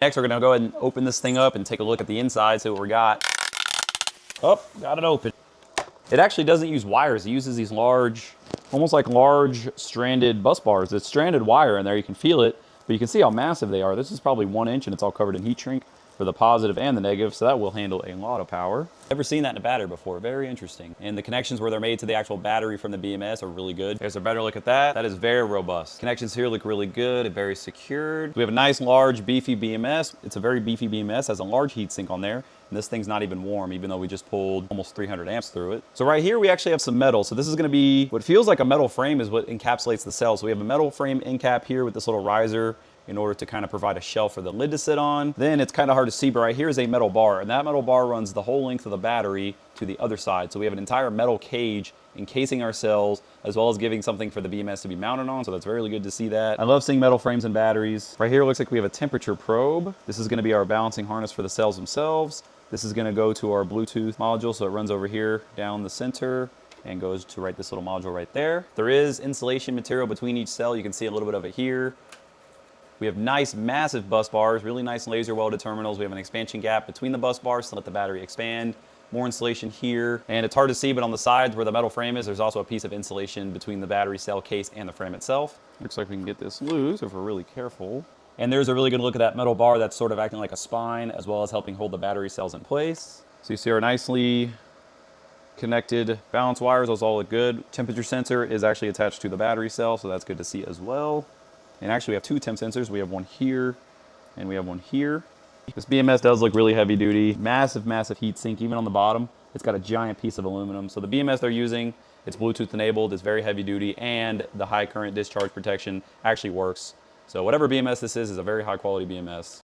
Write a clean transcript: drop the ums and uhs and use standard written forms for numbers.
Next, we're gonna go ahead and open this thing up and take a look at the inside, see what we got. Oh, got it open. It actually doesn't use wires. It uses these large, almost like large stranded bus bars. It's stranded wire in there, you can feel it, but you can see how massive they are. This is probably 1 inch and it's all covered in heat shrink for the positive and the negative, so that will handle a lot of power. Never seen that in a battery before, very interesting. And the connections where they're made to the actual battery from the BMS are really good. There's a better look at that. That is very robust. Connections here look really good and very secured. We have a nice, large, beefy BMS. It's a very beefy BMS, has a large heat sink on there. And this thing's not even warm, even though we just pulled almost 300 amps through it. So right here, we actually have some metal. So this is gonna be, what feels like a metal frame is what encapsulates the cell. So we have a metal frame end cap here with this little riser in order to kind of provide a shelf for the lid to sit on. Then it's kind of hard to see, but right here is a metal bar, and that metal bar runs the whole length of the battery to the other side. So we have an entire metal cage encasing our cells, as well as giving something for the BMS to be mounted on, so that's really good to see that. I love seeing metal frames and batteries. Right here, it looks like we have a temperature probe. This is gonna be our balancing harness for the cells themselves. This is gonna go to our Bluetooth module, so it runs over here down the center and goes to this little module right there. There is insulation material between each cell. You can see a little bit of it here. We have nice, massive bus bars, really nice laser welded terminals. We have an expansion gap between the bus bars to let the battery expand. More insulation here. And it's hard to see, but on the sides where the metal frame is, there's also a piece of insulation between the battery cell case and the frame itself. Looks like we can get this loose if we're really careful. And there's a really good look at that metal bar that's sort of acting like a spine, as well as helping hold the battery cells in place. So you see our nicely connected balance wires, those all look good. Temperature sensor is actually attached to the battery cell, so that's good to see as well. And actually we have 2 temp sensors. We have one here and we have one here. This BMS does look really heavy duty. Massive, massive heat sink, even on the bottom. It's got a giant piece of aluminum. So the BMS they're using, it's Bluetooth enabled, it's very heavy duty, and the high current discharge protection actually works. So whatever BMS this is a very high quality BMS.